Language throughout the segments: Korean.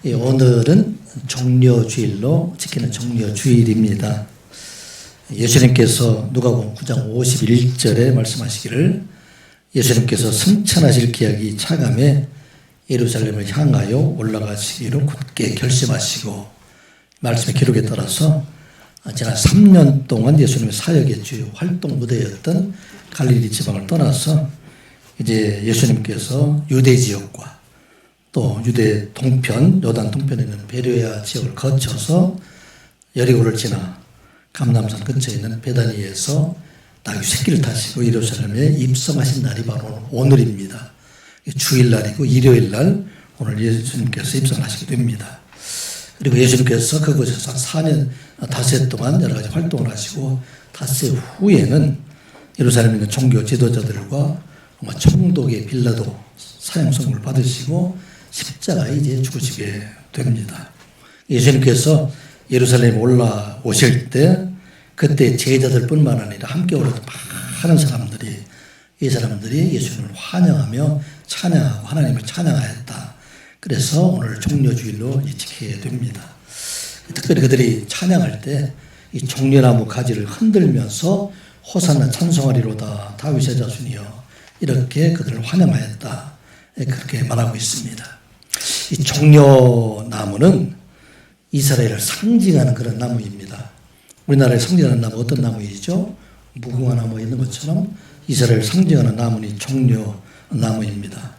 오늘은 종려주일로 지키는 종려주일입니다. 예수님께서 누가복음 9장 51절에 말씀하시기를 예수님께서 승천하실 기약이 차감해 예루살렘을 향하여 올라가시기로 굳게 결심하시고 말씀의 기록에 따라서 지난 3년 동안 예수님의 사역의 주요 활동 무대였던 갈릴리 지방을 떠나서 이제 예수님께서 유대 지역과 또 유대 동편, 요단 동편에 있는 베레아 지역을 거쳐서 여리고를 지나 감람산 근처에 있는 베다니에서 나귀 새끼를 타시고 예루살렘에 입성하신 날이 바로 오늘입니다. 주일날이고 일요일날 오늘 예수님께서 입성하시게 됩니다. 그리고 예수님께서 그곳에서 4년, 닷새 동안 여러 가지 활동을 하시고 닷새 후에는 예루살렘에 있는 종교 지도자들과 총독의 빌라도 사형 선고를 받으시고 십자가에 이제 죽으시게 됩니다. 예수님께서 예루살렘에 올라오실 때 그때 제자들뿐만 아니라 함께 오던 많은 사람들이 이 사람들이 예수님을 환영하며 찬양하고 하나님을 찬양하였다. 그래서 오늘 종려주일로 지키게 됩니다. 특별히 그들이 찬양할 때 이 종려나무 가지를 흔들면서 호산나 찬송하리로다 다윗의 자손이여 이렇게 그들을 환영하였다. 그렇게 말하고 있습니다. 이 종려나무는 이스라엘을 상징하는 그런 나무입니다. 우리나라에 상징하는 나무 어떤 나무이죠? 무궁화 나무 있는 것처럼 이스라엘을 상징하는 나무는 종려나무입니다.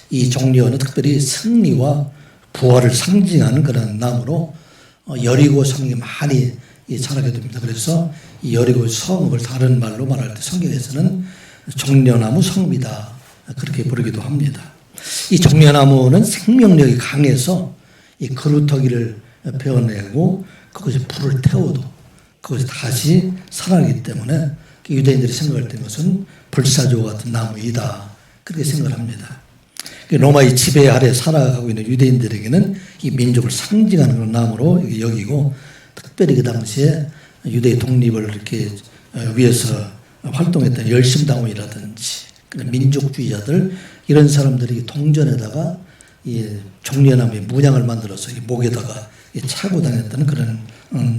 이 종려는 특별히 승리와 부활을 상징하는 그런 나무로 여리고 성이 많이 자라게 됩니다. 그래서 이 여리고 성읍을 다른 말로 말할 때 성경에서는 종려나무 성읍이다 그렇게 부르기도 합니다. 이 종려나무는 생명력이 강해서 이 그루터기를 베어내고 그것에 불을 태워도 그것이 다시 살아나기 때문에 유대인들이 생각할 때 것은 불사조 같은 나무이다 그렇게 생각을 합니다. 로마의 지배 아래 살아가고 있는 유대인들에게는 이 민족을 상징하는 그런 나무로 여기고 특별히 그 당시에 유대의 독립을 이렇게 위해서 활동했던 열심당원이라든지 민족주의자들 이런 사람들이 동전에다가 이 종려나무의 문양을 만들어서 목에다가 차고 다녔던 그런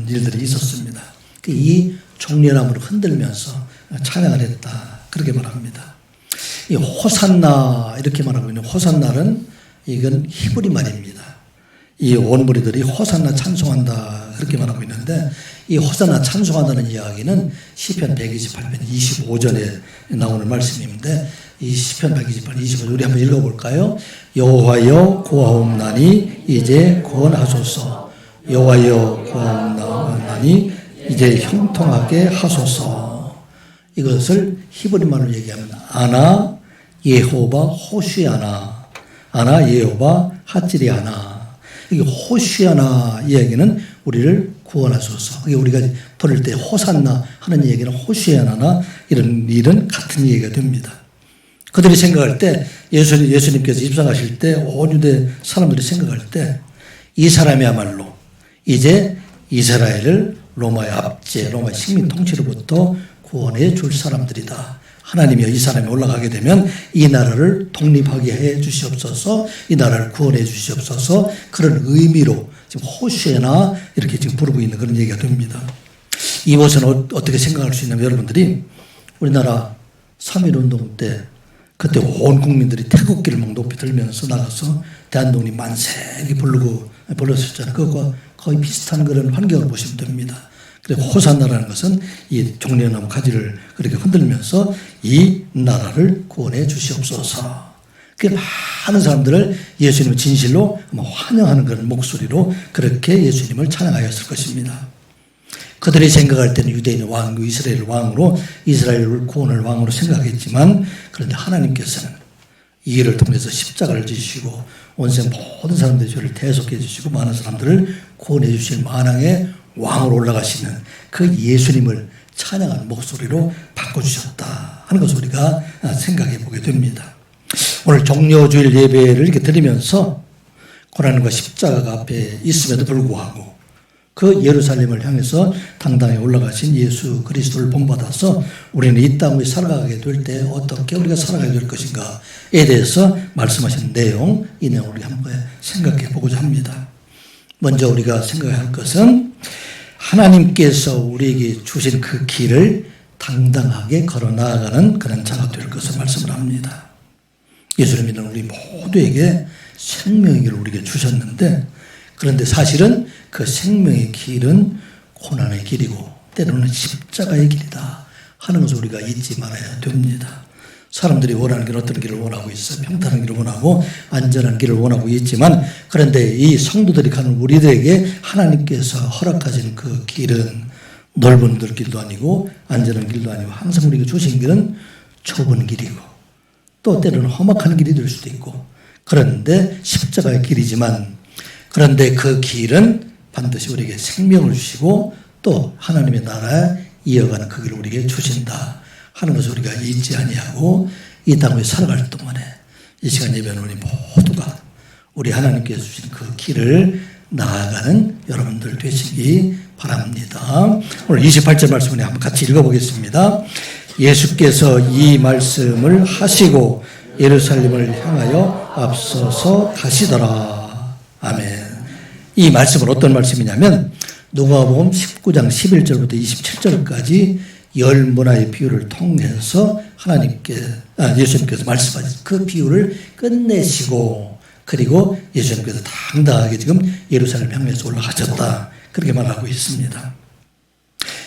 일들이 있었습니다. 이 종려나무를 흔들면서 찬양을 했다 그렇게 말합니다. 이 호산나 이렇게 말하고 있는 호산나는 이건 히브리 말입니다. 이 원무리들이 호산나 찬송한다 그렇게 말하고 있는데 이 호산나 찬송한다는 이야기는 시편 128편 25절에 나오는 말씀인데 이 시편 128편 25절 우리 한번 읽어볼까요? 여호와여 구하옵나니 이제 구원하소서. 여호와여 구하옵나니 이제 형통하게 하소서. 이것을 히브리 말로 얘기하면 아나 예호바 호시아나 아나 예호바 하찌리아나. 이게 호시아나 이야기는 우리를 구원하소서. 이게 우리가 부를 때 호산나 하는 얘기는 호시아나나 이런 일은 같은 얘기가 됩니다. 그들이 생각할 때 예수님께서 입성하실 때 온 유대 사람들이 생각할 때 이 사람이야말로 이제 이스라엘을 로마의 압제, 로마의 식민 통치로부터 구원해 줄 사람들이다. 하나님이여 이 사람이 올라가게 되면 이 나라를 독립하게 해 주시옵소서, 이 나라를 구원해 주시옵소서 그런 의미로 지금 호시에나 이렇게 지금 부르고 있는 그런 얘기가 됩니다. 이것은 어떻게 생각할 수 있냐면 여러분들이 우리나라 3.1운동 때 그때 온 국민들이 태극기를 막 높이 들면서 나가서 대한독립 만세 불렀었잖아요. 그것과 거의 비슷한 그런 환경을 보시면 됩니다. 그리고 호산나라는 것은 이 종려나무 가지를 그렇게 흔들면서 이 나라를 구원해 주시옵소서. 그 많은 사람들을 예수님을 진실로 환영하는 그런 목소리로 그렇게 예수님을 찬양하였을 것입니다. 그들이 생각할 때는 유대인의 왕, 이스라엘 왕으로 이스라엘을 구원할 왕으로 생각했지만 그런데 하나님께서는 이 일을 통해서 십자가를 지시고 온생 모든 사람들의 죄를 대속해 주시고 많은 사람들을 구원해 주실 만왕의 왕으로 올라가시는 그 예수님을 찬양하는 목소리로 바꿔주셨다 하는 것을 우리가 생각해 보게 됩니다. 오늘 종려주일 예배를 이렇게 드리면서 고난과 십자가가 앞에 있음에도 불구하고 그 예루살렘을 향해서 당당히 올라가신 예수 그리스도를 본받아서 우리는 이 땅에 살아가게 될 때 어떻게 우리가 살아가게 될 것인가에 대해서 말씀하신 내용, 이 내용을 우리 한번 생각해 보고자 합니다. 먼저 우리가 생각해야 할 것은 하나님께서 우리에게 주신 그 길을 당당하게 걸어 나아가는 그런 자가 될 것을 말씀을 합니다. 예수를 믿는 우리 모두에게 생명의 길을 우리에게 주셨는데, 그런데 사실은 그 생명의 길은 고난의 길이고 때로는 십자가의 길이다 하는 것을 우리가 잊지 말아야 됩니다. 사람들이 원하는 길, 어떤 길을 원하고 있어요. 평탄한 길을 원하고 안전한 길을 원하고 있지만, 그런데 이 성도들이 가는 우리들에게 하나님께서 허락하신 그 길은 넓은 길도 아니고 안전한 길도 아니고, 항상 우리가 주신 길은 좁은 길이고 또 때로는 험악한 길이 될 수도 있고, 그런데 십자가의 길이지만, 그런데 그 길은 반드시 우리에게 생명을 주시고 또 하나님의 나라에 이어가는 그 길을 우리에게 주신다 하는 것을 우리가 잊지 아니하고, 이 땅에 살아갈 동안에 이 시간 예배는 우리 모두가 우리 하나님께서 주신 그 길을 나아가는 여러분들 되시기 바랍니다. 오늘 28절 말씀을 한번 같이 읽어보겠습니다. 예수께서 이 말씀을 하시고 예루살렘을 향하여 앞서서 가시더라. 아멘. 이 말씀은 어떤 말씀이냐면 누가복음 19장 11절부터 27절까지 열 문화의 비유를 통해서 예수님께서 말씀하신 그 비유를 끝내시고, 그리고 예수님께서 당당하게 지금 예루살렘 향해서 올라가셨다, 그렇게 말하고 있습니다.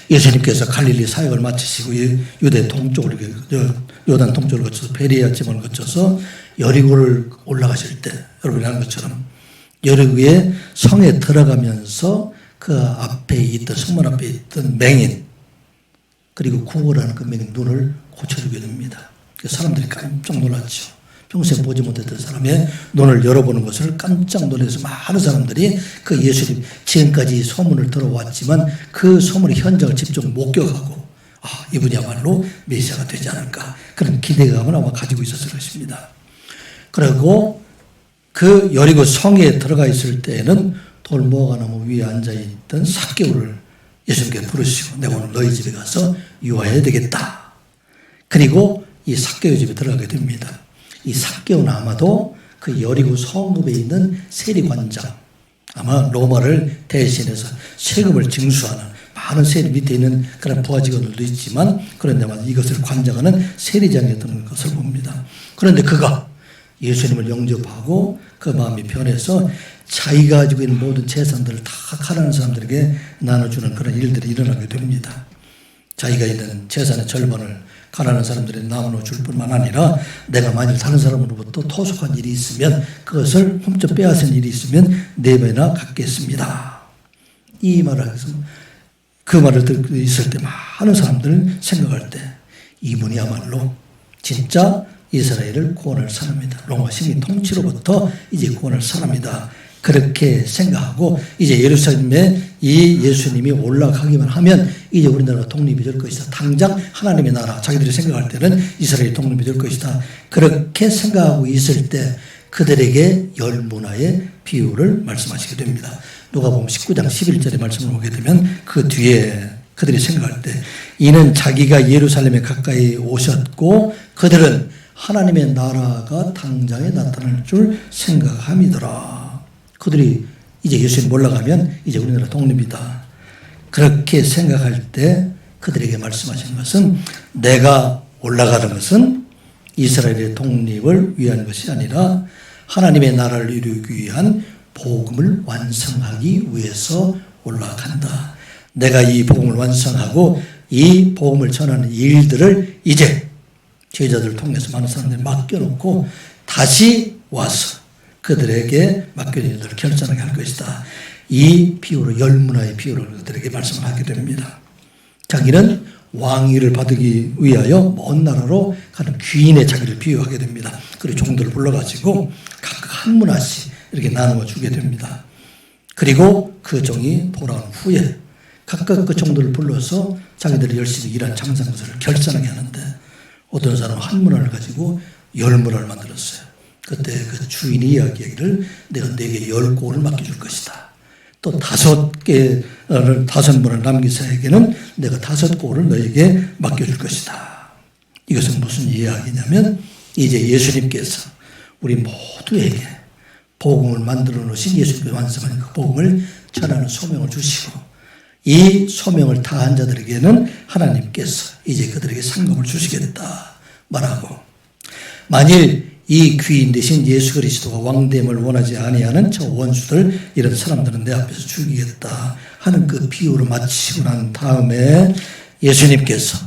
예수님께서 갈릴리 사역을 마치시고 유대 동쪽으로, 요단 동쪽을 거쳐서 베레아 지방을 거쳐서 여리고를 올라가실 때, 여러분이 아는 것처럼 여리고의 성에 들어가면서 그 앞에 있던, 성문 앞에 있던 맹인, 그리고 구걸하는 그 맹인 눈을 고쳐주게 됩니다. 사람들이 깜짝 놀랐죠. 평소에 보지 못했던 사람의 눈을 열어보는 것을 깜짝 놀라서 많은 사람들이 그 예수님, 지금까지 소문을 들어왔지만 그 소문의 현장을 직접 목격하고, 이분이야말로 메시아가 되지 않을까, 그런 기대감을 아마 가지고 있었을 것입니다. 그리고 그 여리고 성에 들어가 있을 때에는 돌무화과나무 위에 앉아있던 삭개오를 예수님께 부르시고, 내가 오늘 너희 집에 가서 유하해야 되겠다. 그리고 이 삭개오 집에 들어가게 됩니다. 이 삭개오는 아마도 그 여리고 성읍에 있는 세리관장, 아마 로마를 대신해서 세금을 징수하는, 많은 세리 밑에 있는 그런 부하 직원들도 있지만, 그런데만 이것을 관장하는 세리장이었던 것을 봅니다. 그런데 그가 예수님을 영접하고 그 마음이 변해서 자기가 가지고 있는 모든 재산들을 다 가난한 사람들에게 나눠주는 그런 일들이 일어나게 됩니다. 자기가 있는 재산의 절반을 가난한 사람들에게 나눠줄 뿐만 아니라, 내가 만일 다른 사람으로부터 토속한 일이 있으면, 그것을 훔쳐 빼앗은 일이 있으면 4배나 갚겠습니다. 이 말을 해서 그 말을 듣고 있을 때 많은 사람들은 생각할 때, 이분이야말로 진짜 이스라엘을 구원할 사람이다. 로마 식민 통치로부터 이제 구원할 사람이다. 그렇게 생각하고, 이제 예루살렘에 이 예수님이 올라가기만 하면 이제 우리나라가 독립이 될 것이다. 당장 하나님의 나라, 자기들이 생각할 때는 이스라엘이 독립이 될 것이다. 그렇게 생각하고 있을 때 그들에게 열 문화의 비유를 말씀하시게 됩니다. 누가복음 19장 11절의 말씀을 보게 되면 그 뒤에 그들이 생각할 때, 이는 자기가 예루살렘에 가까이 오셨고 그들은 하나님의 나라가 당장에 나타날 줄 생각함이더라. 그들이 이제 예수님 올라가면 이제 우리나라 독립이다, 그렇게 생각할 때 그들에게 말씀하신 것은, 내가 올라가는 것은 이스라엘의 독립을 위한 것이 아니라 하나님의 나라를 이루기 위한 복음을 완성하기 위해서 올라간다. 내가 이 복음을 완성하고 이 복음을 전하는 일들을 이제 제자들을 통해서 많은 사람들이 맡겨놓고 다시 와서 그들에게 맡겨진 일들을 결정하게 할 것이다. 이 비유로, 열 문화의 비유를 그들에게 말씀을 하게 됩니다. 자기는 왕위를 받기 위하여 먼 나라로 가는 귀인의 자기를 비유하게 됩니다. 그리고 종들을 불러가지고 각각 한 문화씩 이렇게 나누어 주게 됩니다. 그리고 그 종이 돌아온 후에 각각 그 종들을 불러서 자기들이 열심히 일한 장사한 것을 결산하게 하는데, 어떤 사람은 한 문화를 가지고 열 문화를 만들었어요. 그때 그 주인이 이야기하기를, 내가 네게 10고을 맡겨줄 것이다. 또 5분을 남긴 자에게는 내가 5골을 너에게 맡겨줄 것이다. 이것은 무슨 이야기냐면 이제 예수님께서 우리 모두에게 복음을 만들어 놓으신 예수님께서 완성한 그 복음을 전하는 소명을 주시고 이 소명을 다한 자들에게는 하나님께서 이제 그들에게 상급을 주시겠다 말하고 만일 이 귀인 대신 예수 그리스도가 왕됨을 원하지 아니하는 저 원수들 이런 사람들은 내 앞에서 죽이겠다 하는 그 비유를 마치고 난 다음에 예수님께서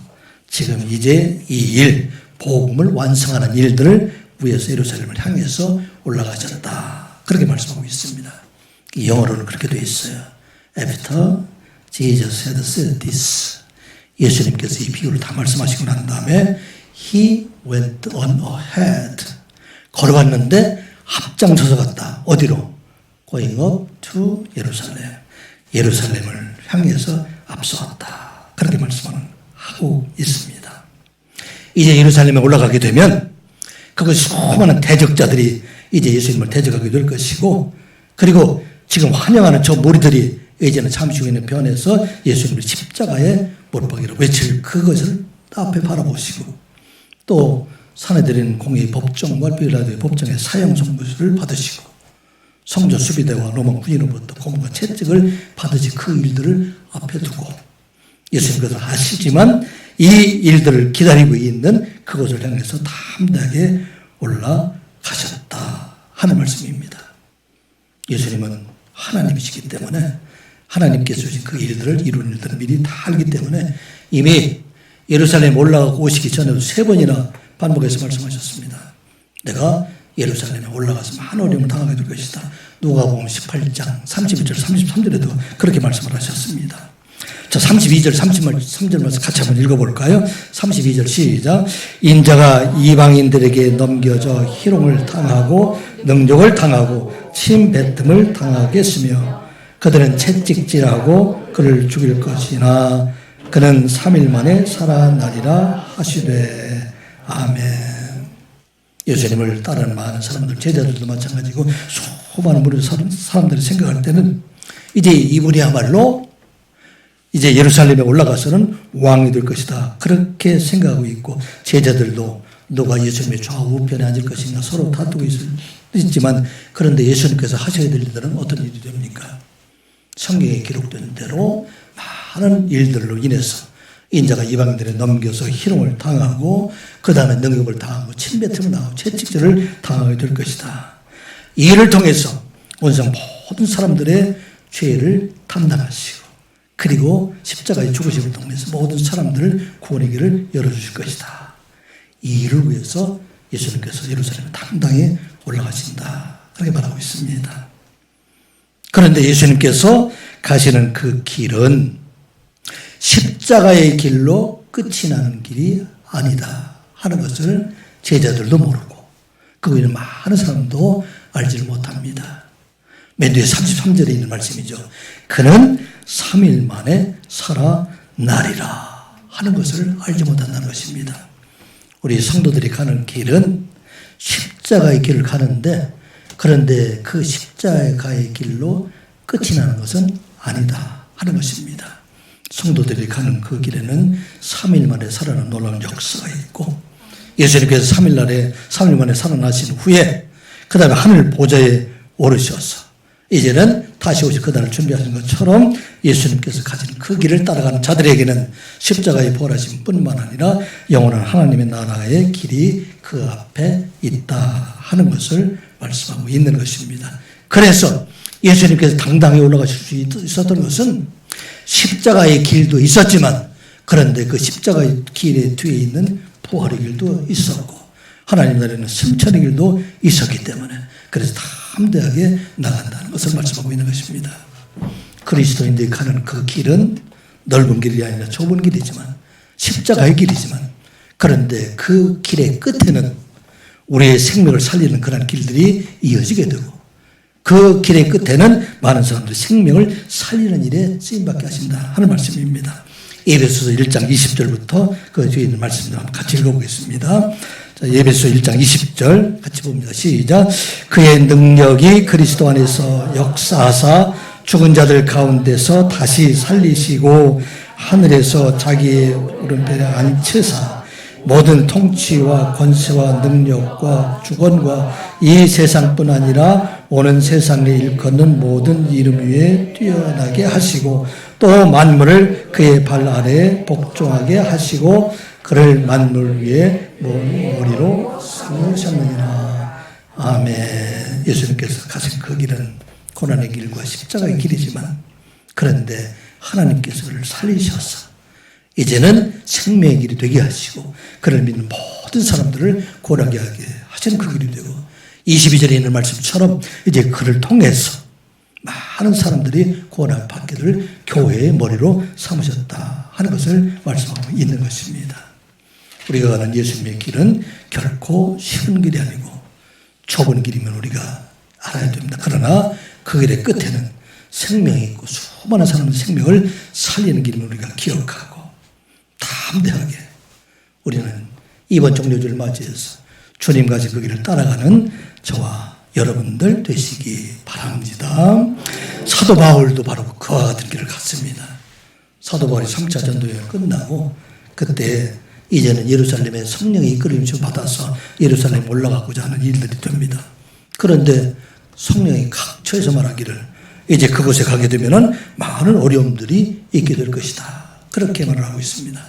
지금 이제 이 일 복음을 완성하는 일들을 위해서 예루살렘을 향해서 올라가셨다 그렇게 말씀하고 있습니다. 영어로는 그렇게 되어 있어요. After Jesus had said this 예수님께서 이 비유를 다 말씀하시고 난 다음에 He went on ahead 걸어갔는데 앞장서서 갔다. 어디로? Going up to 예루살렘. 예루살렘을 향해서 앞서갔다. 그렇게 말씀하고 있습니다. 이제 예루살렘에 올라가게 되면 그것이 수많은 대적자들이 이제 예수님을 대적하게 될 것이고 그리고 지금 환영하는 저 무리들이 이제는 잠시 후에는 변해서 예수님을 십자가에 못 박이라 외칠 그것을 앞에 바라보시고 또 사내들인 공의 법정과 빌라도의 법정의 사형 선고를 받으시고 성전 수비대와 로마 군인으로부터 고문과 채찍을 받으시 그 일들을 앞에 두고 예수님께서 아시지만 이 일들을 기다리고 있는 그것을 향해서 담대하게 올라가셨다 하는 말씀입니다. 예수님은 하나님이시기 때문에 하나님께서 주신 그 일들을 이루는 일들을 미리 다 알기 때문에 이미 예루살렘 올라가고 오시기 전에도 3번이나 반복해서 말씀하셨습니다. 내가 예루살렘에 올라가서 많은 어려움을 당하게 될 것이다. 누가복음 18장 31절 33절에도 그렇게 말씀을 하셨습니다. 자, 32절 33절 말씀 같이 한번 읽어볼까요? 32절 시작. 인자가 이방인들에게 넘겨져 희롱을 당하고 능욕을 당하고 침뱉음을 당하겠으며 그들은 채찍질하고 그를 죽일 것이나 그는 3일 만에 살아나리라 하시되 아멘. 예수님을 따르는 많은 사람들, 제자들도 마찬가지고 수많은 무리 사람들이 생각할 때는 이제 이분이야말로 이제 예루살렘에 올라가서는 왕이 될 것이다. 그렇게 생각하고 있고 제자들도 누가 예수님의 좌우편에 앉을 것인가 서로 다투고 있지만 그런데 예수님께서 하셔야 될 일들은 어떤 일이 됩니까? 성경에 기록된 대로 많은 일들로 인해서 인자가 이방인들에 넘겨서 희롱을 당하고 그 다음에 능욕을 당하고 침뱉음을 당하고 채찍질을 당하게 될 것이다. 이 일을 통해서 온상 모든 사람들의 죄를 담당하시고 그리고 십자가의 죽으심을 통해서 모든 사람들을 구원의 길을 열어주실 것이다. 이 일을 위해서 예수님께서 예루살렘에 당당히 올라가신다. 그렇게 말하고 있습니다. 그런데 예수님께서 가시는 그 길은 십자가의 길로 끝이 나는 길이 아니다 하는 것을 제자들도 모르고 그 외에는 많은 사람도 알지를 못합니다. 맨 뒤에 33절에 있는 말씀이죠. 그는 3일 만에 살아나리라 하는 것을 알지 못한다는 것입니다. 우리 성도들이 가는 길은 십자가의 길을 가는데 그런데 그 십자가의 길로 끝이 나는 것은 아니다 하는 것입니다. 성도들이 가는 그 길에는 3일 만에 살아나는 놀라운 역사가 있고 예수님께서 3일 만에 살아나신 후에 그 다음에 하늘 보좌에 오르셔서 이제는 다시 오실 그날을 준비하신 것처럼 예수님께서 가진 그 길을 따라가는 자들에게는 십자가의 부활하심 뿐만 아니라 영원한 하나님의 나라의 길이 그 앞에 있다 하는 것을 말씀하고 있는 것입니다. 그래서 예수님께서 당당히 올라가실 수 있었던 것은 십자가의 길도 있었지만 그런데 그 십자가의 길의 뒤에 있는 부활의 길도 있었고 하나님 나라에는 승천의 길도 있었기 때문에 그래서 담대하게 나간다는 것을 말씀하고 있는 것입니다. 그리스도인들이 가는 그 길은 넓은 길이 아니라 좁은 길이지만 십자가의 길이지만 그런데 그 길의 끝에는 우리의 생명을 살리는 그런 길들이 이어지게 되고 그 길의 끝에는 많은 사람들이 생명을 살리는 일에 쓰임받게 하신다 하는 말씀입니다. 에베소서 1장 20절부터 그 뒤에 있는 말씀을 한번 같이 읽어보겠습니다. 자, 에베소서 1장 20절 같이 봅니다. 시작. 그의 능력이 그리스도 안에서 역사하사 죽은 자들 가운데서 다시 살리시고 하늘에서 자기의 오른편에 앉히사 모든 통치와 권세와 능력과 주권과 이 세상뿐 아니라 오는 세상을 일컫는 모든 이름 위에 뛰어나게 하시고 또 만물을 그의 발 아래에 복종하게 하시고 그를 만물 위에 머리로 삼으셨느니라. 아멘. 예수님께서 가신 그 길은 고난의 길과 십자가의 길이지만 그런데 하나님께서 그를 살리셔서 이제는 생명의 길이 되게 하시고 그를 믿는 모든 사람들을 구원하게 하게 하시는 그 길이 되고 22절에 있는 말씀처럼 이제 그를 통해서 많은 사람들이 구원을 받게 될 교회의 머리로 삼으셨다 하는 것을 말씀하고 있는 것입니다. 우리가 가는 예수님의 길은 결코 쉬운 길이 아니고 좁은 길이면 우리가 알아야 됩니다. 그러나 그 길의 끝에는 생명이 있고 수많은 사람의 생명을 살리는 길임을 우리가 기억하고 담대하게 우리는 이번 종료주를 맞이해서 주님 가신 그 길을 따라가는 저와 여러분들 되시기 바랍니다. 사도 바울도 바로 그와 같은 길을 갔습니다. 사도 바울이 3차 전도여행을 끝나고 그때 이제는 예루살렘에 성령의 이끌림을 받아서 예루살렘에 올라가고자 하는 일들이 됩니다. 그런데 성령이 각처에서 말하기를 이제 그곳에 가게 되면은 많은 어려움들이 있게 될 것이다. 그렇게 말을 하고 있습니다.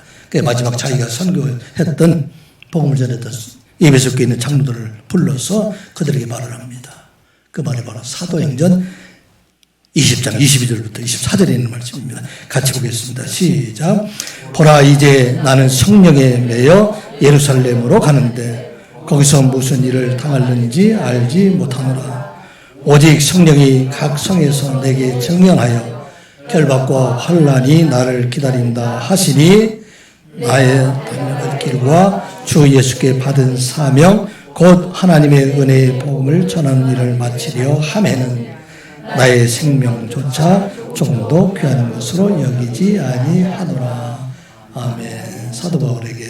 마지막 자기가 선교했던 복음을 전했던 에베소 교회에 있는 장로들을 불러서 그들에게 말을 합니다. 그 말이 바로 사도행전 20장 22절부터 24절에 있는 말씀입니다. 같이 보겠습니다. 시작. 보라 이제 나는 성령에 매여 예루살렘으로 가는데 거기서 무슨 일을 당할는지 알지 못하노라. 오직 성령이 각 성에서 내게 증언하여 결박과 환난이 나를 기다린다 하시니 나의 당연한 길과 주 예수께 받은 사명 곧 하나님의 은혜의 복음을 전하는 일을 마치려 하매는 나의 생명조차 조금도 귀한 것으로 여기지 아니하노라. 아멘. 사도 바울에게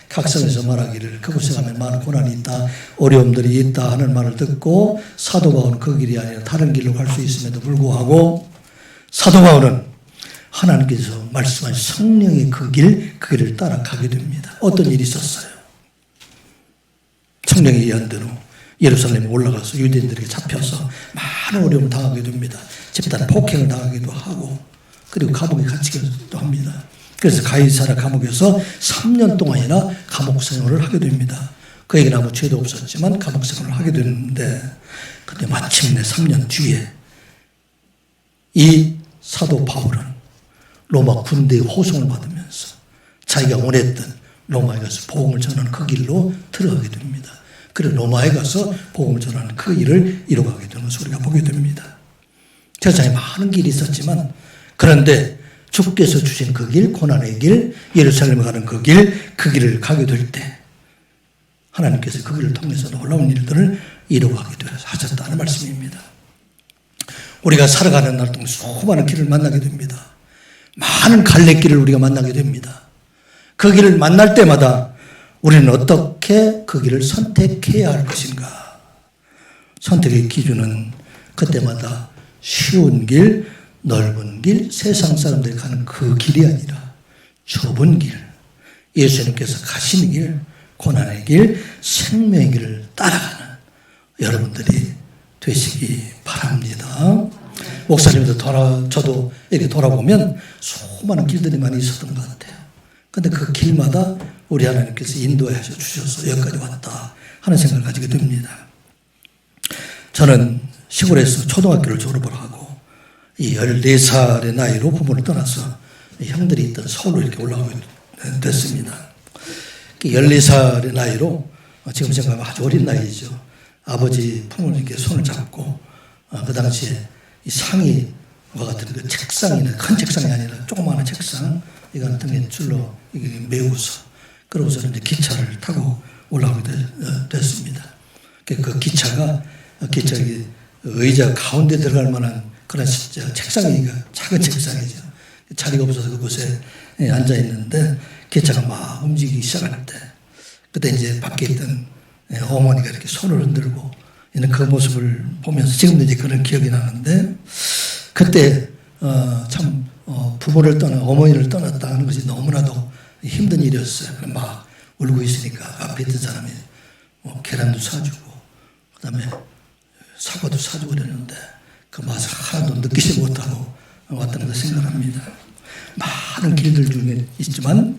각성에서 말하기를 그곳에 가면 많은 고난이 있다, 어려움들이 있다 하는 말을 듣고 사도 바울은 그 길이 아니라 다른 길로 갈 수 있음에도 불구하고 사도 바울은 하나님께서 말씀하신 성령의 그 길을 따라가게 됩니다. 어떤 일이 있었어요? 성령의 예한 대로 예루살렘에 올라가서 유대인들에게 잡혀서 많은 어려움을 당하게 됩니다. 집단 폭행을 당하기도 하고 그리고 감옥에 갇히기도 합니다. 그래서 가이사랴 감옥에서 3년 동안이나 감옥 생활을 하게 됩니다. 그에게는 아무 죄도 없었지만 감옥 생활을 하게 되는데 근데 마침내 3년 뒤에 이 사도 바울은 로마 군대의 호송을 받으면서 자기가 원했던 로마에 가서 복음을 전하는 그 길로 들어가게 됩니다. 그래서 로마에 가서 복음을 전하는 그 일을 이루어가게 되는 것을 우리가 보게 됩니다. 세상에 많은 길이 있었지만 그런데 주께서 주신 그 길, 고난의 길, 예루살렘에 가는 그 길을 가게 될 때 하나님께서 그 길을 통해서 놀라운 일들을 이루어가게 하셨다는 말씀입니다. 우리가 살아가는 날 동안 수많은 길을 만나게 됩니다. 많은 갈래길을 우리가 만나게 됩니다. 그 길을 만날 때마다 우리는 어떻게 그 길을 선택해야 할 것인가? 선택의 기준은 그때마다 쉬운 길, 넓은 길, 세상 사람들이 가는 그 길이 아니라 좁은 길, 예수님께서 가시는 길, 고난의 길, 생명의 길을 따라가는 여러분들이 되시기 바랍니다. 목사님도 저도 이렇게 돌아보면 수많은 길들이 많이 있었던 것 같아요. 그런데 그 길마다 우리 하나님께서 인도해 주셔서 여기까지 왔다 하는 생각을 가지게 됩니다. 저는 시골에서 초등학교를 졸업을 하고 이 14살의 나이로 부모를 떠나서 형들이 있던 서울로 이렇게 올라가게 됐습니다. 14살의 나이로 지금 생각하면 아주 어린 나이죠. 아버지 품을 이렇게 손을 잡고 그 당시에 이 상의와 같은 그 책상이나 큰 책상이 아니라 조그마한 책상 이건 등에 줄로 메우서 그러고서 이제 기차를 타고 올라가게 됐습니다. 그 기차가 의자 가운데 들어갈 만한 그런 책상이 작은 책상이죠. 자리가 없어서 그곳에 앉아 있는데 기차가 막 움직이기 시작할 때 그때 이제 밖에 있던 어머니가 이렇게 손을 흔들고 있는 그 모습을 보면서 지금도 이제 그런 기억이 나는데 그때 참 부모를 어머니를 떠났다 하는 것이 너무나도 힘든 일이었어요. 막 울고 있으니까 앞에 있던 사람이 계란도 사주고 그다음에 사과도 사주고 그랬는데 그 맛을 하나도 느끼지 못하고 왔다는 걸 생각합니다. 많은 길들 중에 있지만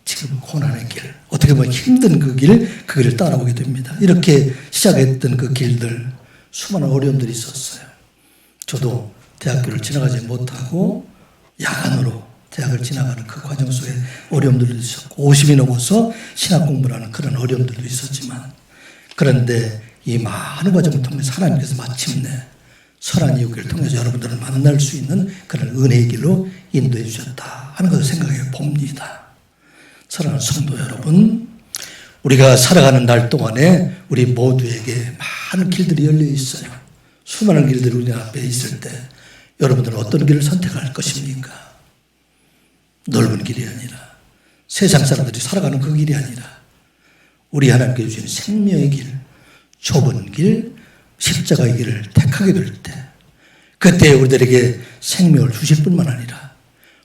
지금 고난의 길, 어떻게 보면 힘든 그 길을 따라오게 됩니다. 이렇게 시작했던 그 길들, 수많은 어려움들이 있었어요. 저도 대학교를 지나가지 못하고 야간으로 대학을 지나가는 그 과정 속에 어려움들도 있었고 50이 넘어서 신학 공부를 하는 그런 어려움들도 있었지만 그런데 이 많은 과정을 통해서 하나님께서 마침내 선한 이웃길을 통해서 여러분들을 만날 수 있는 그런 은혜의 길로 인도해 주셨다 하는 것을 생각해 봅니다. 사랑하는 성도 여러분, 우리가 살아가는 날 동안에 우리 모두에게 많은 길들이 열려 있어요. 수많은 길들이 우리 앞에 있을 때 여러분들은 어떤 길을 선택할 것입니까? 넓은 길이 아니라 세상 사람들이 살아가는 그 길이 아니라 우리 하나님께 주신 생명의 길, 좁은 길, 십자가의 길을 택하게 될 때 그때 우리들에게 생명을 주실 뿐만 아니라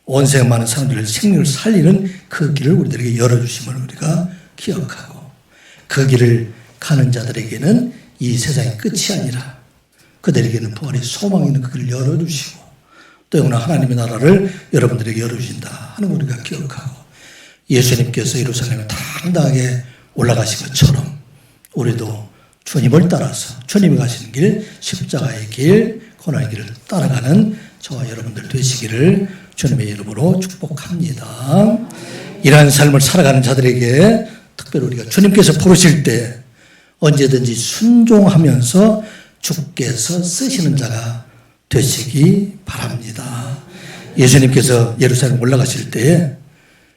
온 세상 많은 사람들의 생명을 살리는 그 길을 우리들에게 열어주심을 우리가 기억하고 그 길을 가는 자들에게는 이 세상의 끝이 아니라 그들에게는 부활의 소망이 있는 그 길을 열어주시고 또 영원한 하나님의 나라를 여러분들에게 열어주신다 하는 걸 우리가 기억하고 예수님께서 예루살렘에 당당하게 올라가신 것처럼 우리도 주님을 따라서 주님이 가시는 길, 십자가의 길, 고난의 길을 따라가는 저와 여러분들 되시기를 주님의 이름으로 축복합니다. 이러한 삶을 살아가는 자들에게 특별히 우리가 주님께서 부르실 때 언제든지 순종하면서 주께서 쓰시는 자가 되시기 바랍니다. 예수님께서 예루살렘 올라가실 때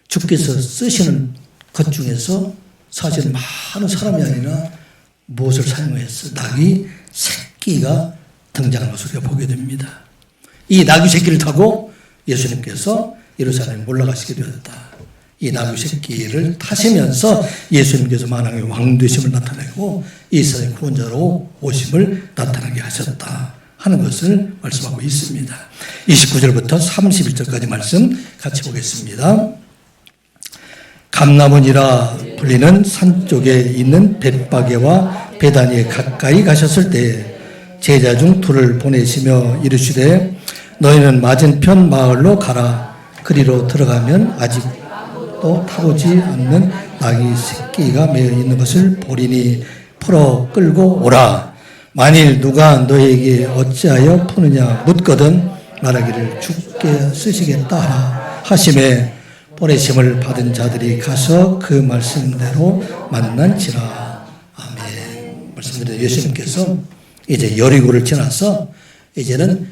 주께서 쓰시는 것 중에서 사실 많은 사람이 아니라 무엇을 사용해서 나귀 새끼가 등장하는 것을 우리가 보게 됩니다. 이 나귀 새끼를 타고 예수님께서 예루살렘에 올라가시게 되었다. 이 나귀 새끼를 타시면서 예수님께서 만왕의 왕 되심을 나타내고 이스라엘 구원자로 오심을 나타나게 하셨다 하는 것을 말씀하고 있습니다. 29절부터 31절까지 말씀 같이 보겠습니다. 감람원이라 불리는 산 쪽에 있는 벳바게와 베다니에 가까이 가셨을 때 제자 중 둘을 보내시며 이르시되 너희는 맞은편 마을로 가라. 그리로 들어가면 아직도 타보지 않는 나귀 새끼가 매여 있는 것을 보리니 풀어 끌고 오라. 만일 누가 너에게 어찌하여 푸느냐 묻거든 말하기를 주께 쓰시겠다 하심에 보내심을 받은 자들이 가서 그 말씀대로 만난지라. 아멘. 말씀드린 예수님께서 이제 여리고를 지나서 이제는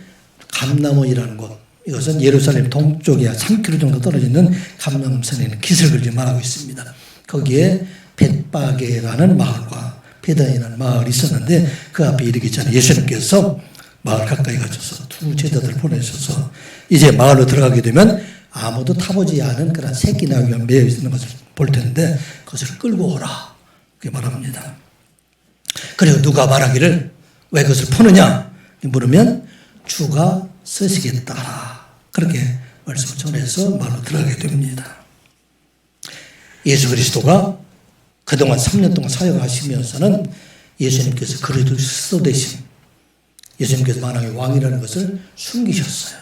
감람원이라는 곳, 이것은 예루살렘 동쪽에 3km 정도 떨어져 있는 감람산에 있는 기슭을 말하고 있습니다. 거기에 벳바게라는 마을과 베다니라는 마을이 있었는데 그 앞에 이르기 전에 예수님께서 마을 가까이 가셔서 두 제자들을 보내셔서 이제 마을로 들어가게 되면 아무도 타보지 않은 그런 새끼 나귀가 매여 있는 것을 볼 텐데 그것을 끌고 오라 그렇게 말합니다. 그리고 누가 말하기를 왜 그것을 푸느냐 물으면 주가 쓰시겠다 그렇게 말씀을 전해서 말로 들어가게 됩니다. 예수 그리스도가 그동안 3년 동안 사역하시면서는 예수님께서 그리스도 대신 예수님께서 만왕의 왕이라는 것을 숨기셨어요.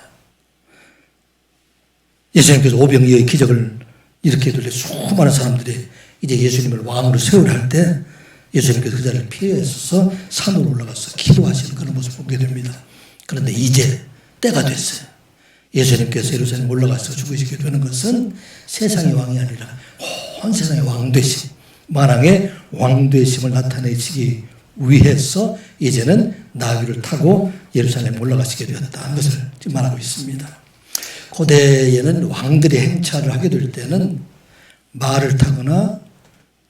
예수님께서 오병이어의 기적을 일으키더니 수많은 사람들이 이제 예수님을 왕으로 세우려 할 때 예수님께서 그 자리를 피해서 산으로 올라가서 기도하시는 그런 모습을 보게 됩니다. 그런데 이제 때가 됐어요. 예수님께서 예루살렘 올라가서 죽으시게 되는 것은 세상의 왕이 아니라 온 세상의 왕 되심, 만왕의 왕 되심을 나타내시기 위해서 이제는 나귀를 타고 예루살렘 올라가시게 되었다는 것을 지금 말하고 있습니다. 고대에는 왕들이 행차를 하게 될 때는 말을 타거나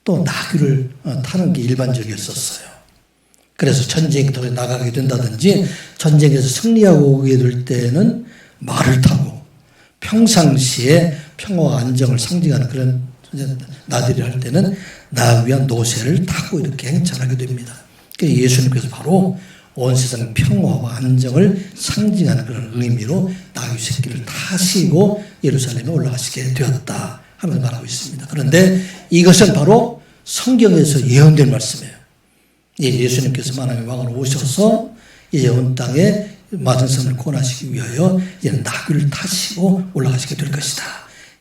또 나귀를 타는 게 일반적이었었어요. 그래서 전쟁터에 나가게 된다든지 전쟁에서 승리하고 오게 될 때는 말을 타고 평상시에 평화와 안정을 상징하는 그런 나들이 할 때는 나귀와 노새를 타고 이렇게 행차하게 됩니다. 그래서 예수님께서 바로 온 세상 평화와 안정을 상징하는 그런 의미로 나귀 새끼를 타시고 예루살렘에 올라가시게 되었다 하면서 말하고 있습니다. 그런데 이것은 바로 성경에서 예언된 말씀이에요. 예수님께서 만왕의 왕으로 오셔서 이제 온 땅에 마등성을 구원하시기 위하여 이제 나귀를 타시고 올라가시게 될 것이다.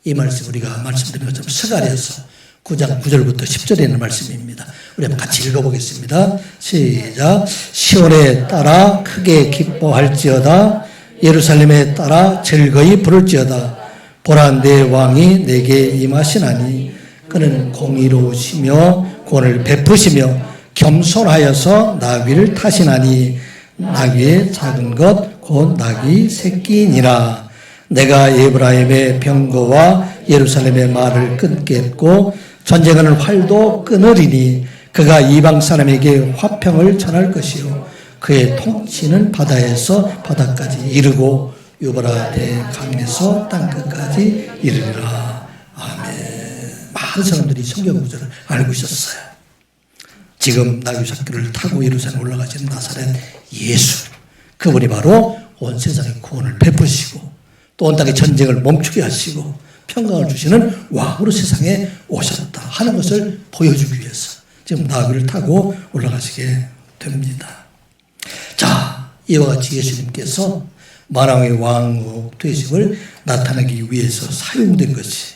이 말씀 우리가 말씀드린 것처럼 스가랴서 9장 9절부터 10절에 있는 말씀입니다. 우리 한번 같이 읽어보겠습니다. 시작. 시온에 따라 크게 기뻐할지어다. 예루살렘에 따라 즐거이 부를지어다. 보라 내 왕이 내게 임하시나니 그는 공의로우시며 구원을 베푸시며 겸손하여서 나귀를 타시나니 나귀의 작은 것 곧 나귀 새끼니라. 내가 에브라임의 병거와 예루살렘의 말을 끊겠고 전쟁하는 활도 끊으리니 그가 이방 사람에게 화평을 전할 것이요 그의 통치는 바다에서 바다까지 이르고 유브라데 강에서 땅끝까지 이르리라. 아멘. 많은 사람들이 성경 구절을 알고 있었어요. 지금 나귀 새끼를 타고 예루살렘 올라가시는 나사렛 예수, 그분이 바로 온 세상의 구원을 베푸시고 또 온 땅의 전쟁을 멈추게 하시고 평강을 주시는 왕으로 세상에 오셨다 하는 것을 보여주기 위해서 지금 나귀를 타고 올라가시게 됩니다. 자, 이와 같이 예수님께서 만왕의 왕으로 되심을 나타내기 위해서 사용된 것이,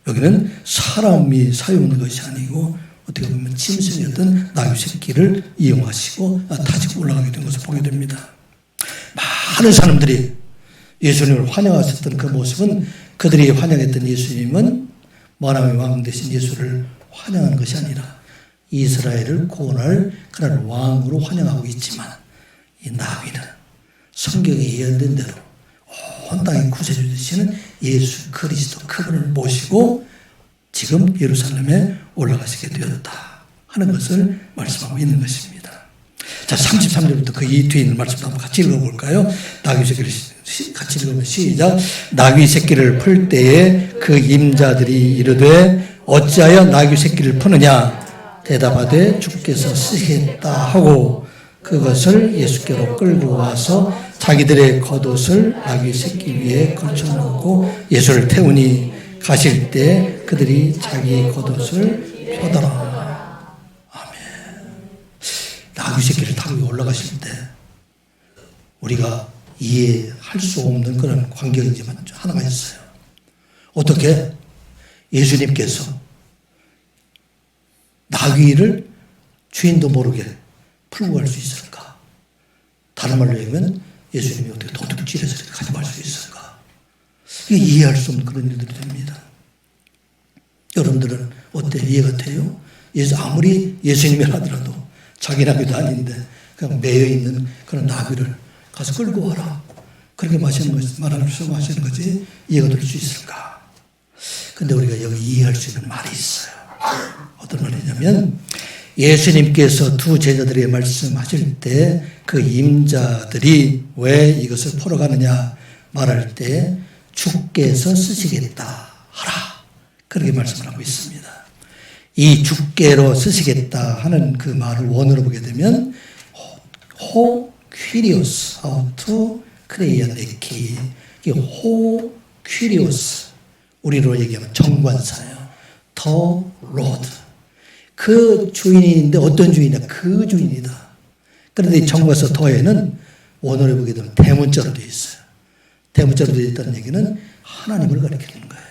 여기는 사람이 사용된 것이 아니고 어떻게 보면 짐승이었던 나귀 새끼를 이용하시고 타지고 올라가게 된 것을 보게 됩니다. 많은 사람들이 예수님을 환영하셨던 그 모습은, 그들이 환영했던 예수님은 만왕의 왕 되신 예수를 환영하는 것이 아니라 이스라엘을 구원할 그런 왕으로 환영하고 있지만, 이 나귀는 성경에 예언된 대로 온 땅의 구세주 되시는 예수 그리스도 그분을 모시고 지금 예루살렘에 올라가시게 되었다 하는 것을 말씀하고 있는 것입니다. 자, 33절부터 그 이 뒤에 있는 말씀도 한번 같이 읽어볼까요? 나귀 새끼를 같이 읽으면 시작. 나귀 새끼를 풀 때에 그 임자들이 이르되 어찌하여 나귀 새끼를 푸느냐? 대답하되 주께서 쓰시겠다 하고 그것을 예수께로 끌고 와서 자기들의 겉옷을 나귀 새끼 위에 걸쳐놓고 예수를 태우니 가실 때 그들이 자기 겉옷을 펴더라. 아멘. 나귀 새끼를 타고 올라가실 때 우리가 이해할 수 없는 그런 광경이지만 하나가 있어요. 어떻게 예수님께서 나귀를 주인도 모르게 풀고 갈 수 있을까? 다른 말로 얘기하면 예수님이 어떻게 도둑질해서 이렇게 가져갈 수 있을까? 이게 이해할 수 없는 그런 일들이 됩니다. 여러분들은 어때? 이해가 돼요? 아무리 예수님이 하더라도 자기 나귀도 아닌데 그냥 매여있는 그런 나귀를 가서 끌고 와라, 그렇게 말하는 거지 이해가 될 수 있을까? 근데 우리가 여기 이해할 수 있는 말이 있어요. 어떤 말이냐면, 예수님께서 두 제자들에게 말씀하실 때 그 임자들이 왜 이것을 포러 가느냐 말할 때 주께서 쓰시겠다 하라, 그렇게 말씀을 하고 있습니다. 이 주께로 쓰시겠다 하는 그 말을 원어로 보게 되면 호 퀴리오스 아우투 크레이아네키, 호 퀴리오스, 우리로 얘기하면 정관사예요. 더 로드, 그 주인인데 어떤 주인이냐? 그 주인이다. 그런데 이 정관사 더에는 원어로 보게 되면 대문자로 되어 있어요. 대문자로 되어 있다는 얘기는 하나님을 가리키는 거예요.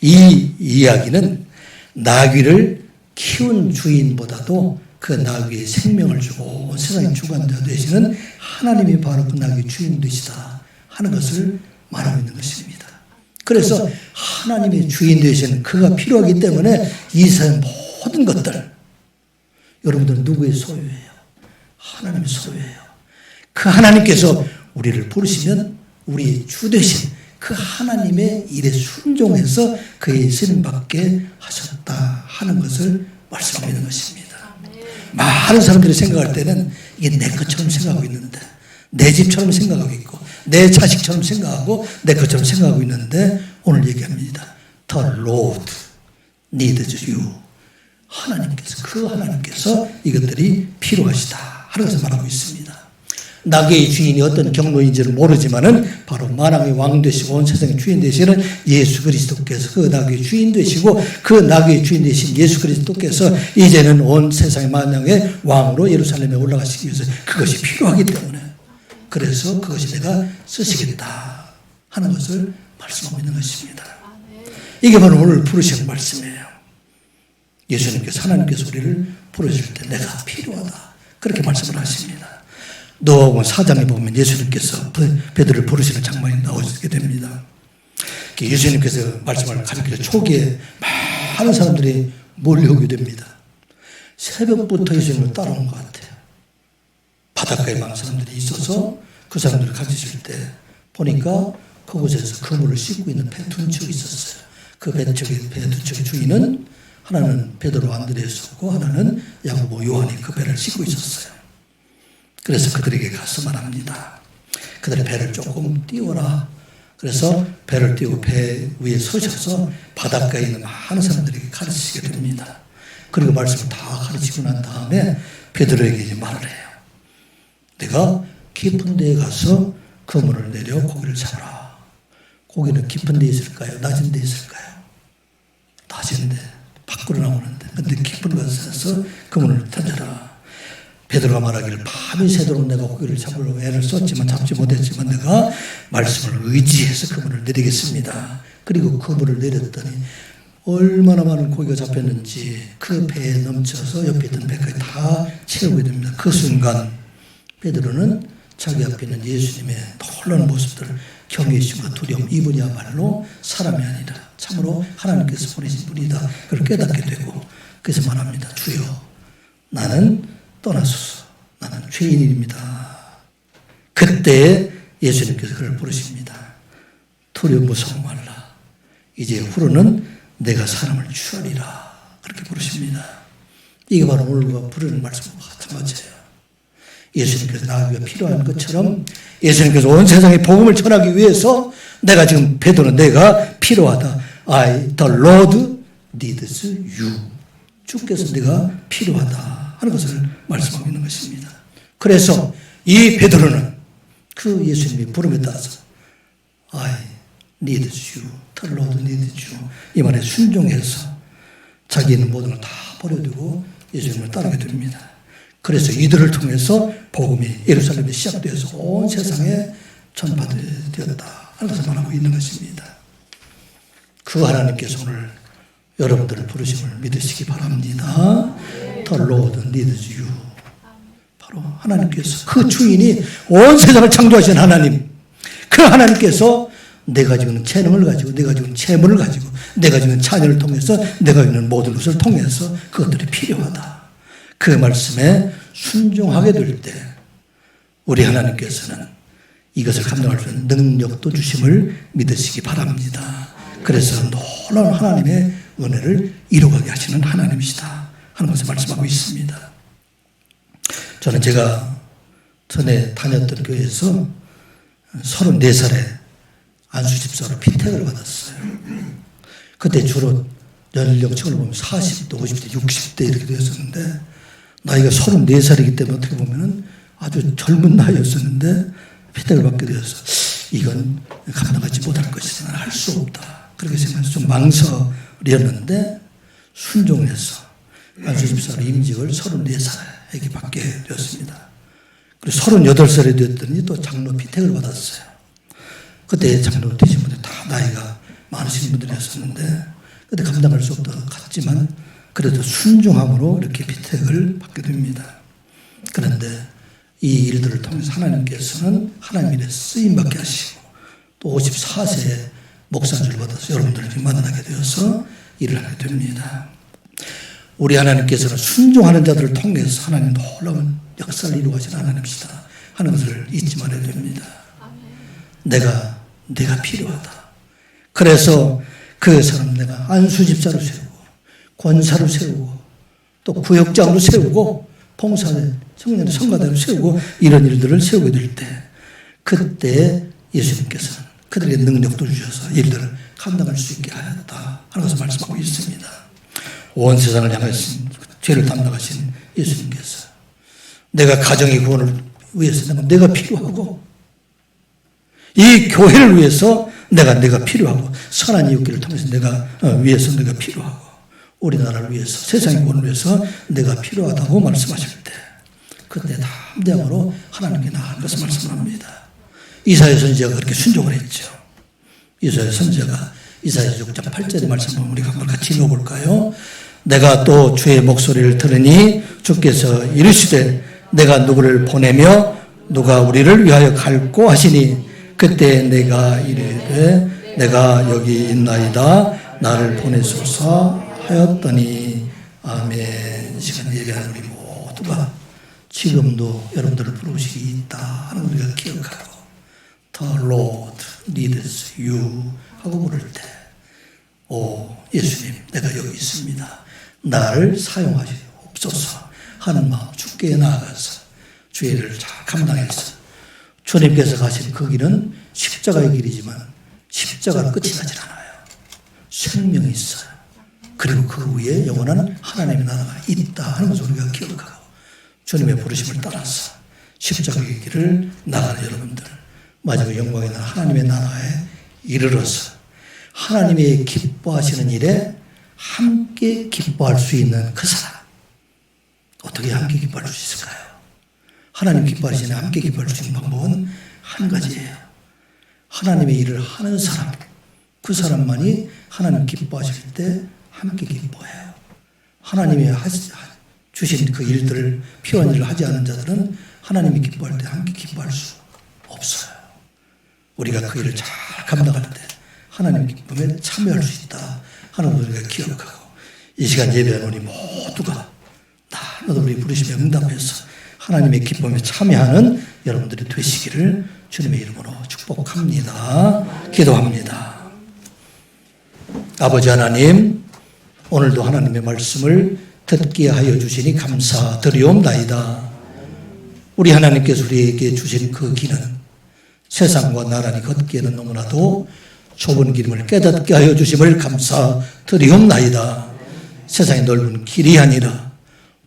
이 이야기는 나귀를 키운 주인보다도 그 나귀의 생명을 주고 세상의 주관자 되시는 하나님이 바로 그 나귀의 주인 되시다 하는 것을 말하고 있는 것입니다. 그래서 하나님의 주인 되시는 그가 필요하기 때문에 이 세상 모든 것들, 여러분들은 누구의 소유예요? 하나님의 소유예요. 그 하나님께서 우리를 부르시면 우리의 주 되신 그 하나님의 일에 순종해서 그의 쓰임받게 하셨다 하는 것을 말씀하고 있는 것입니다. 많은 사람들이 생각할 때는 이게 내 것처럼 생각하고 있는데, 내 집처럼 생각하고 있고, 내 자식처럼 생각하고, 내 것처럼 생각하고 있는데, 오늘 얘기합니다. The Lord needs you. 하나님께서, 그 하나님께서 이것들이 필요하시다 하는 것을 말하고 있습니다. 나귀의 주인이 어떤 경로인지는 모르지만은 바로 만왕의 왕 되시고 온 세상의 주인 되시는 예수 그리스도께서 그 나귀의 주인 되시고 그 나귀의 주인 되신 예수 그리스도께서 이제는 온 세상의 만왕의 왕으로 예루살렘에 올라가시기 위해서 그것이 필요하기 때문에 그래서 그것이 내가 쓰시겠다 하는 것을 말씀하고 있는 것입니다. 이게 바로 오늘 부르시는 말씀이에요. 예수님께서 하나님께서 우리를 부르실 때 내가 필요하다 그렇게 말씀을 하십니다. 누가복음 4장에 보면 예수님께서 베드로를 부르시는 장면이 나오게 됩니다. 예수님께서 말씀을 가르치는 초기에 많은 사람들이 몰려오게 됩니다. 새벽부터 예수님을 따라온 것 같아요. 바닷가에 많은 사람들이 있어서 그 사람들을 가르치실 때 보니까 그곳에서 그물을 씻고 있는 배 두 척이 있었어요. 그 배 두 척의 주인은 하나는 베드로 안드레였고 하나는 야고보 요한이 그 배를 씻고 있었어요. 그래서 그들에게 가서 말합니다. 그들의 배를 조금 띄워라. 그래서 배를 띄우고 배 위에 서셔서 바닷가에 있는 많은 사람들에게 가르치게 됩니다. 그리고 말씀을 다 가르치고 난 다음에 베드로에게 이제 말을 해요. 내가 깊은 데에 가서 그물을 내려 고기를 잡아라. 고기는 깊은 데에 있을까요? 낮은 데에 있을까요? 낮은 데, 밖으로 나오는데. 근데 깊은 곳에서 그물을 던져라. 베드로가 말하기를 밤이 새도록 내가 고기를 잡으려고 애를 썼지만 잡지 못했지만 내가 말씀을 의지해서 그물을 내리겠습니다. 그리고 그물을 내렸더니 얼마나 많은 고기가 잡혔는지 그 배에 넘쳐서 옆에 있던 배까지 다 채우게 됩니다. 그 순간 베드로는 자기 앞에 있는 예수님의 놀라운 모습들을 경외심과 두려움, 이분이야말로 사람이 아니라 참으로 하나님께서 보내신 분이다. 그걸 깨닫게 되고 그래서 말합니다. 주여 나는 떠나소서. 나는 죄인입니다. 그때 예수님께서 그를 부르십니다. 두려워 무서워 말라. 이제 후로는 내가 사람을 취하리라. 그렇게 부르십니다. 이게 바로 오늘과 부르는 말씀과 마찬가지예요. 예수님께서 나가기가 필요한 것처럼 예수님께서 온 세상에 복음을 전하기 위해서 내가 지금 베드로는 내가 필요하다. the Lord needs you. 주께서 내가 필요하다 하는 것을 말씀하고 있는 것입니다. 그래서 이 베드로는 그 예수님의 부름에 따라서 I need you, the Lord needs you 이 말에 순종해서 자기 있는 모든 걸 다 버려두고 예수님을 따르게 됩니다. 그래서 이들을 통해서 복음이 예루살렘에 시작되어서 온 세상에 전파되었다 하는 것을 말하고 있는 것입니다. 그 하나님께서 오늘 여러분들을 부르심을 믿으시기 바랍니다. The Lord needs you. 바로 하나님께서 그 주인이 온 세상을 창조하신 하나님, 그 하나님께서 내가 지금 재능을 가지고 내가 지금 재물을 가지고 내가 지금 자녀를 통해서 내가 있는 모든 것을 통해서 그것들이 필요하다. 그 말씀에 순종하게 될 때 우리 하나님께서는 이것을 감당할 수 있는 능력도 주심을 믿으시기 바랍니다. 그래서 놀라운 하나님의 은혜를 이루어가게 하시는 하나님이시다 하는 것을 말씀하고 있습니다. 저는 제가 전에 다녔던 교회에서 34살에 안수집사로 피택을 받았어요. 그때 주로 연령층을 보면 40대, 50대, 60대 이렇게 되었었는데 나이가 34살이기 때문에 어떻게 보면 아주 젊은 나이였었는데 피택을 받게 되어서 이건 감당하지 못할 것이다. 할 수 없다. 그렇게 생각해서 좀 망설였는데 순종해서 안수집사로 임직을 34살에게 받게 되었습니다. 그리고 38살이 되었더니 또 장로 피택을 받았어요. 그때 장로 되신 분들 다 나이가 많으신 분들이었었는데 그때 감당할 수 없다 같지만 그래도 순종함으로 이렇게 피택을 받게 됩니다. 그런데 이 일들을 통해서 하나님께서는 하나님의 쓰임받게 하시고 또 54세에 목사를 받아서 여러분들을 만나게 되어서 일을 하게 됩니다. 우리 하나님께서는 순종하는 자들을 통해서 하나님 놀라운 역사를 이루어가시는 하나님이시다 하는 것을 잊지 말아야 됩니다. 내가 필요하다. 그래서 그 사람 내가 안수집사로 세우고 권사로 세우고 또 구역장으로 세우고 봉사대 청년의 성가대로 세우고 이런 일들을 세우게 될 때 그때 예수님께서는 그들에게 능력도 주셔서 일들을 감당할 수 있게 하였다 하는 것을 말씀하고 있습니다. 온 세상을 향하신 죄를 담당하신 예수님께서 내가 가정의 구원을 위해서 내가 필요하고 이 교회를 위해서 내가 필요하고 선한 이웃길을 통해서 위해서 내가 필요하고 우리나라를 위해서 세상의 구원을 위해서 내가 필요하다고 말씀하실 때 그때 담대함으로 하나님께 나아간 것을 말씀합니다. 이사야 선지자가 그렇게 순종을 했죠. 이사야 선지자가 이사야 6장 8절의 말씀을 우리가 한번 같이 읽어볼까요? 내가 또 주의 목소리를 들으니 주께서 이르시되 내가 누구를 보내며 누가 우리를 위하여 갈고 하시니 그때 내가 이르되 내가 여기 있나이다 나를 보내소서 하였더니 아멘. 시간 예배하는 우리 모두가 지금도 여러분들을 부르시기 있다 하는 우리가 기억하고 The Lord needs you 하고 부를 때 오 예수님 내가 여기 있습니다. 나를 사용하시옵소서 하는 마음 주께 나아가서 주의 일을 잘 감당해서 주님께서 가신 그 길은 십자가의 길이지만 십자가 끝이 나질 않아요. 생명이 있어요. 그리고 그 위에 영원한 하나님의 나라가 있다 하는 것을 우리가 기억하고 주님의 부르심을 따라서 십자가의 길을 나가는 여러분들 마지막 영광의 나라 하나님의 나라에 이르러서 하나님의 기뻐하시는 일에 함께 기뻐할 수 있는 그 사람 어떻게 함께 기뻐할 수 있을까요? 하나님 기뻐하시는 함께 기뻐할 수 있는 방법은 한 가지예요. 하나님의 일을 하는 사람 그 사람만이 하나님 기뻐하실 때 함께 기뻐해요. 하나님이 주신 그 일들을 필요한 일을 하지 않은 자들은 하나님이 기뻐할 때 함께 기뻐할 수 없어요. 우리가 그 일을 잘 감당할 때 하나님 기쁨에 참여할 수 있다 하는 것을 우리가 기억하고 이 시간 예배하는 우리 모두가 날마다 우리 부르심에 응답해서 하나님의 기쁨에 참여하는 여러분들이 되시기를 주님의 이름으로 축복합니다. 기도합니다. 아버지 하나님 오늘도 하나님의 말씀을 듣게 하여 주시니 감사드리옵나이다. 우리 하나님께서 우리에게 주신 그 길은 세상과 나란히 걷기에는 너무나도 좁은 길임을 깨닫게 하여 주심을 감사드리옵나이다. 세상의 넓은 길이 아니라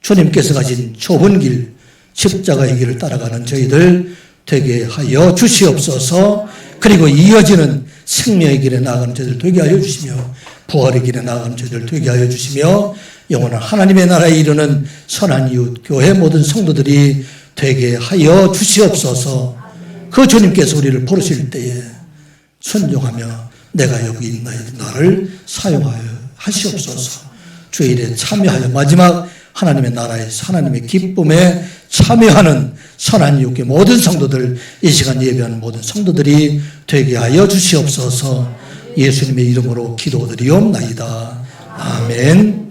주님께서 가신 좁은 길 십자가의 길을 따라가는 저희들 되게 하여 주시옵소서. 그리고 이어지는 생명의 길에 나아가는 저희들 되게 하여 주시며 부활의 길에 나아가는 저희들 되게 하여 주시며 영원한 하나님의 나라에 이르는 선한 이웃 교회 모든 성도들이 되게 하여 주시옵소서. 그 주님께서 우리를 부르실 때에 순종하며 내가 여기 있나이다 나를 사용하여 하시옵소서. 주의 일에 참여하여 마지막 하나님의 나라에서 하나님의 기쁨에 참여하는 선한 이웃교회 모든 성도들 이 시간 예배하는 모든 성도들이 되게 하여 주시옵소서. 예수님의 이름으로 기도드리옵나이다. 아멘.